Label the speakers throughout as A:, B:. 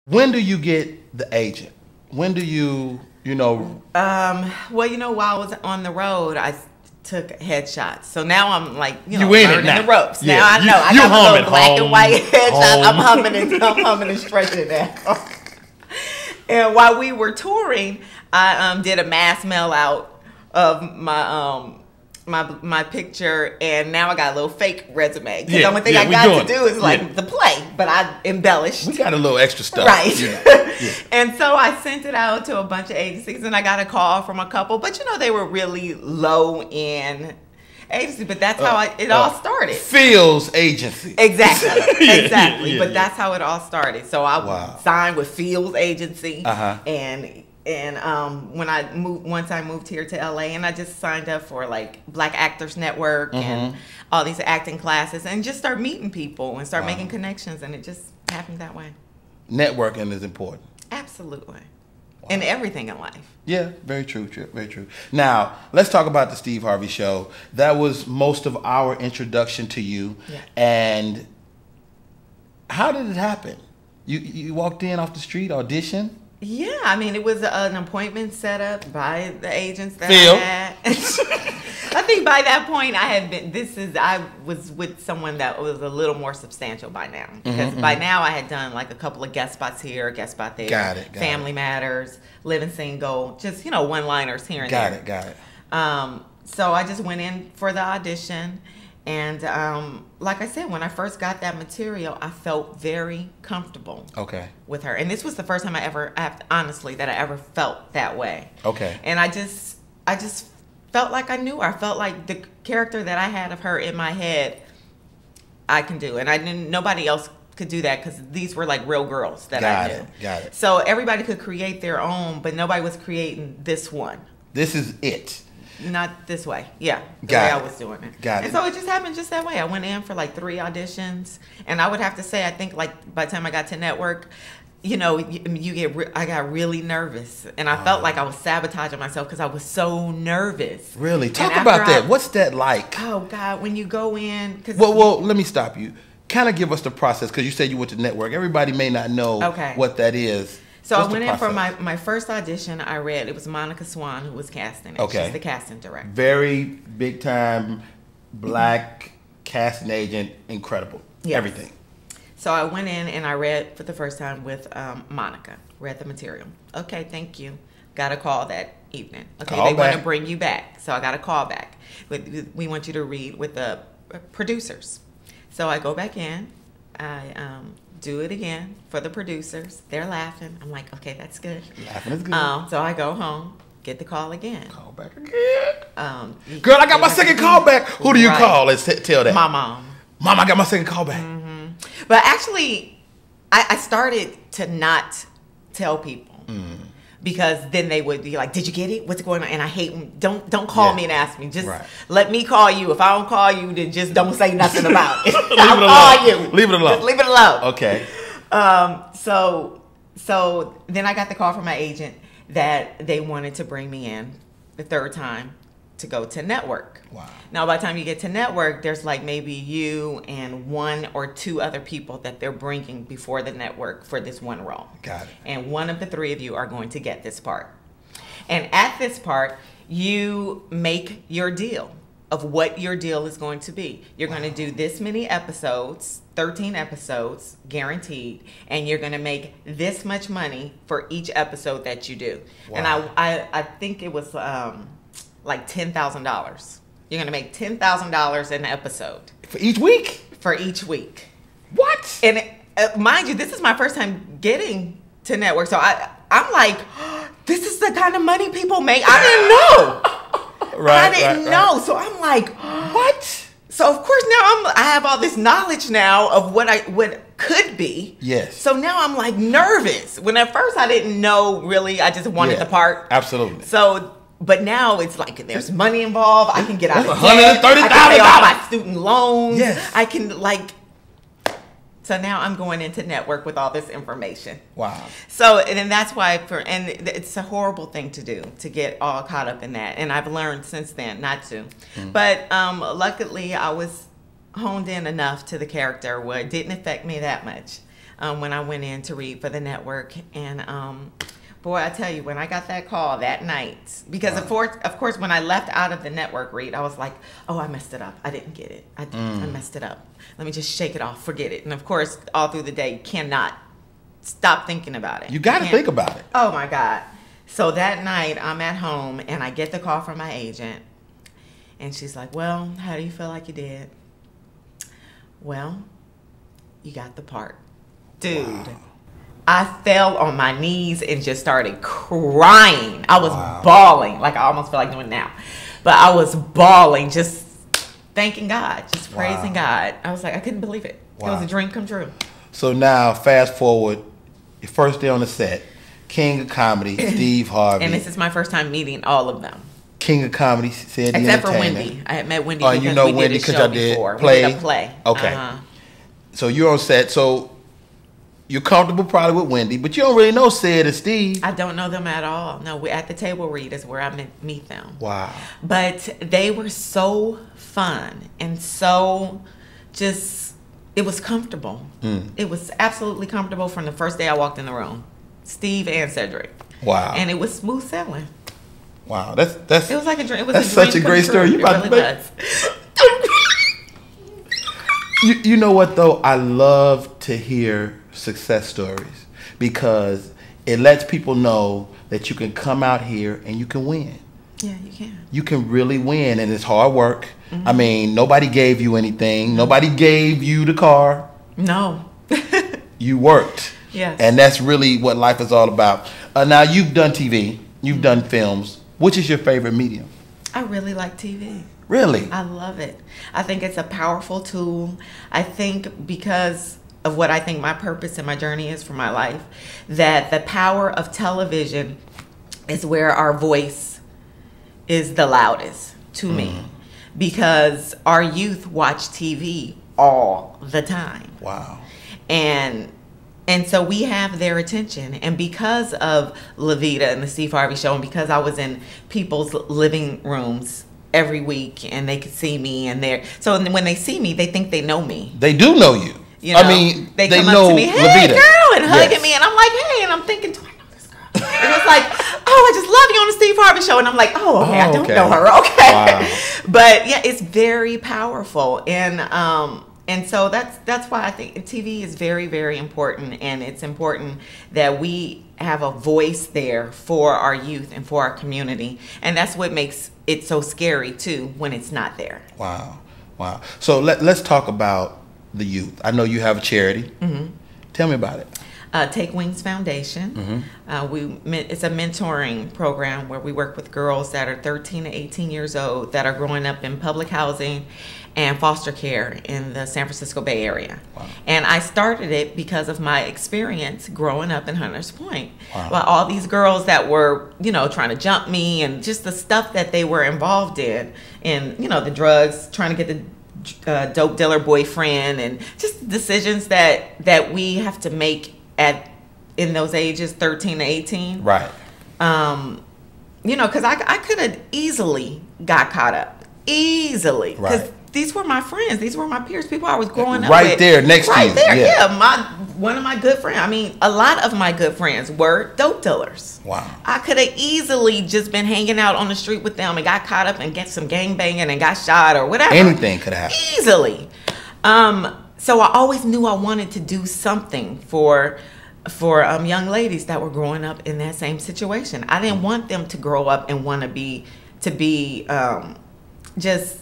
A: When do you get the agent? When do you know?
B: Well, while I was on the road, I took headshots. So now I'm like,
A: you in
B: learning
A: it
B: the ropes.
A: Yeah.
B: Now I know. I
A: you
B: got
A: humming,
B: the black
A: home,
B: and white headshots.
A: home.
B: I'm humming and stretching now. And while we were touring, I did a mass mail out of my picture, and now I got a little fake resume. Because the only thing I got to do is the play, but I embellished.
A: We got a little extra stuff.
B: Right. And so I sent it out to a bunch of agencies, and I got a call from a couple, but they were really low in agency, but that's how it all started.
A: Fields Agency.
B: Exactly. Exactly. But that's how it all started. So I signed with Fields Agency, and when I moved here to LA, and I just signed up for like Black Actors Network and all these acting classes, and just start meeting people and start making connections, and it just happened that way.
A: Networking is important.
B: Absolutely. In everything in life.
A: Yeah, very true, very true. Now, let's talk about the Steve Harvey Show. That was most of our introduction to you.
B: Yeah.
A: And how did it happen? You walked in off the street, audition?
B: Yeah, I mean, it was an appointment set up by the agents that
A: Phil.
B: I had. I think by that point I was with someone that was a little more substantial by now. Because by now I had done like a couple of guest spots here, a guest spot there.
A: Got it.
B: Family Matters, Living Single, just, one-liners here and there.
A: Got it.
B: So I just went in for the audition. And like I said, when I first got that material, I felt very comfortable with her. And this was the first time I ever felt that way.
A: Okay.
B: And I just felt like I knew her. I felt like the character that I had of her in my head, I can do. And I didn't. Nobody else could do that because these were like real girls that I knew.
A: Got it.
B: So everybody could create their own, but nobody was creating this one.
A: This is it.
B: Not this way. Yeah. The way I was doing it.
A: Got it.
B: And so it just happened just that way. I went in for like 3 auditions. And I would have to say, I think like by the time I got to network, I got really nervous. And I felt like I was sabotaging myself because I was so nervous.
A: Really? Talk about that. What's that like?
B: Oh, God. When you go in.
A: Well, let me stop you. Kind of give us the process because you said you went to network. Everybody may not know what that is.
B: So I went in for my first audition. It was Monica Swan who was casting it.
A: Okay.
B: She's the casting director.
A: Very big time Black casting agent. Incredible. Yes. Everything.
B: So I went in and I read for the first time with Monica. Read the material. Okay, thank you. Got a call that evening. Okay, they want to bring you back. So I got a call back. We want you to read with the producers. So I go back in. I do it again for the producers. They're laughing. I'm like, okay, that's good.
A: Laughing is good.
B: So I go home, get the call again.
A: Call back again. Girl, I got my second call back. Who do you call? Let's tell that.
B: My mom.
A: Mom, I got my second call back.
B: But actually, I started to not tell people. Because then they would be like, did you get it? What's going on? And I hate them. Don't call me and ask me. Just let me call you. If I don't call you, then just don't say nothing about it. I'll call you.
A: Leave it alone.
B: Just leave it alone.
A: Okay.
B: So then I got the call from my agent that they wanted to bring me in the third time to go to network.
A: Wow.
B: Now, by the time you get to network, there's like maybe you and 1 or 2 other people that they're bringing before the network for this one role.
A: Got it.
B: And one of the 3 of you are going to get this part. And at this part, you make your deal of what your deal is going to be. You're going to do this many episodes, 13 episodes, guaranteed, and you're going to make this much money for each episode that you do. Wow. And I think it was like $10,000. You're going to make $10,000 an episode.
A: For each week?
B: For each week.
A: What?
B: And mind you, this is my first time getting to network. So I'm like, this is the kind of money people make. I didn't know. I didn't know. So I'm like, what? So of course now I have all this knowledge now of what could be.
A: Yes.
B: So now I'm like nervous. When at first I didn't know really, I just wanted the part.
A: Absolutely.
B: So, but now it's like there's money involved. I can get out of
A: debt.
B: I can pay off my student loans.
A: Yes.
B: I can So now I'm going into network with all this information.
A: Wow.
B: So, and then that's why and it's a horrible thing to do, to get all caught up in that. And I've learned since then not to. But luckily I was honed in enough to the character where it didn't affect me that much. when I went in to read for the network. And boy, I tell you, when I got that call that night, because of course, when I left out of the network read, I was like, oh, I messed it up. I didn't get it. I messed it up. Let me just shake it off, forget it. And of course, all through the day, you cannot stop thinking about it.
A: You got to think about it.
B: Oh my God. So that night, I'm at home and I get the call from my agent. And she's like, well, how do you feel like you did? Well, you got the part. Dude, wow. I fell on my knees and just started crying. I was bawling. Like, I almost feel like doing it now. But I was bawling, just thanking God, just praising God. I was like, I couldn't believe it. It was a dream come true.
A: So now, fast forward, your first day on the set, King of Comedy, Steve Harvey.
B: And this is my first time meeting all of them.
A: King of Comedy, said the
B: except for Wendy. I had met Wendy because
A: you know
B: we
A: Wendy
B: did a show before. We did a play.
A: Okay. So you're on set. So you're comfortable probably with Wendy, but you don't really know Sid and Steve.
B: I don't know them at all. No, we at the table read is where I meet them.
A: Wow.
B: But they were so fun and so just, it was comfortable. It was absolutely comfortable from the first day I walked in the room. Steve and Cedric.
A: Wow.
B: And it was smooth sailing.
A: Wow, that's
B: it was like a dream. It was
A: that's such a great story. You about to make. You know what though? I love to hear success stories because it lets people know that you can come out here and you can win.
B: Yeah, you can. You
A: can really win, and it's hard work. I mean, nobody gave you anything. Nobody gave you the car.
B: No.
A: You worked.
B: Yes.
A: And that's really what life is all about. Now you've done TV. You've done films. Which is your favorite medium?
B: I really like TV.
A: Really?
B: I love it. I think it's a powerful tool. I think because of what I think my purpose and my journey is for my life, that the power of television is where our voice is the loudest to me. Because our youth watch TV all the time.
A: Wow.
B: And so we have their attention. And because of Levita and the Steve Harvey Show, and because I was in people's living rooms every week and they could see me, and so when they see me, they think they know me.
A: They do know you.
B: You know,
A: I mean,
B: they come
A: know
B: up to me, hey,
A: Levita.
B: girl, and hugging me. And I'm like, hey, and I'm thinking, do I know this girl? And it's like, oh, I just love you on the Steve Harvey Show. And I'm like, oh, okay, I don't know her. Okay.
A: Wow.
B: But yeah, it's very powerful. And so that's why I think TV is very, very important, and it's important that we have a voice there for our youth and for our community, and that's what makes it so scary too when it's not there.
A: Wow. So let's talk about the youth. I know you have a charity. Tell me about it.
B: Take Wings Foundation. It's a mentoring program where we work with girls that are 13 to 18 years old that are growing up in public housing and foster care in the San Francisco Bay Area. Wow. And I started it because of my experience growing up in Hunters Point. Wow. Well, all these girls that were, trying to jump me, and just the stuff that they were involved in, the drugs, trying to get the dope dealer boyfriend, and just decisions that we have to make in those ages, 13 to 18.
A: Right.
B: Because I could have easily got caught up. Easily. Because these were my friends. These were my peers. People I was growing up with.
A: Right there, next to you.
B: Right there, yeah. One of my good friends. I mean, a lot of my good friends were dope dealers.
A: Wow. I
B: could have easily just been hanging out on the street with them and got caught up and get some gang banging and got shot or whatever.
A: Anything could have happened.
B: Easily. So I always knew I wanted to do something for young ladies that were growing up in that same situation. I didn't want them to grow up and want to be just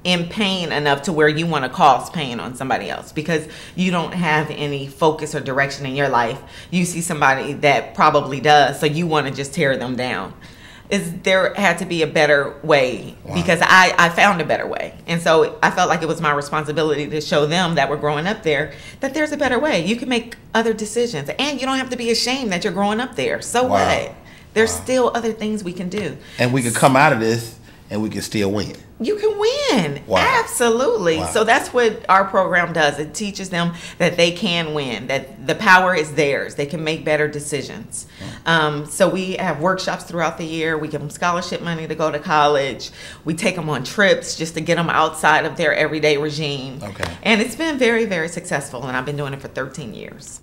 B: in pain enough to where you want to cause pain on somebody else because you don't have any focus or direction in your life. You see somebody that probably does, so you want to just tear them down. There had to be a better way because I found a better way. And so I felt like it was my responsibility to show them that were growing up there that there's a better way. You can make other decisions, and you don't have to be ashamed that you're growing up there. So what? There's still other things we can do.
A: And we could come out of this and we can still win.
B: You can win.
A: Wow.
B: Absolutely.
A: Wow.
B: So that's what our program does. It teaches them that they can win, that the power is theirs. They can make better decisions. So we have workshops throughout the year. We give them scholarship money to go to college. We take them on trips just to get them outside of their everyday regime.
A: Okay.
B: And it's been very, very successful. And I've been doing it for 13 years.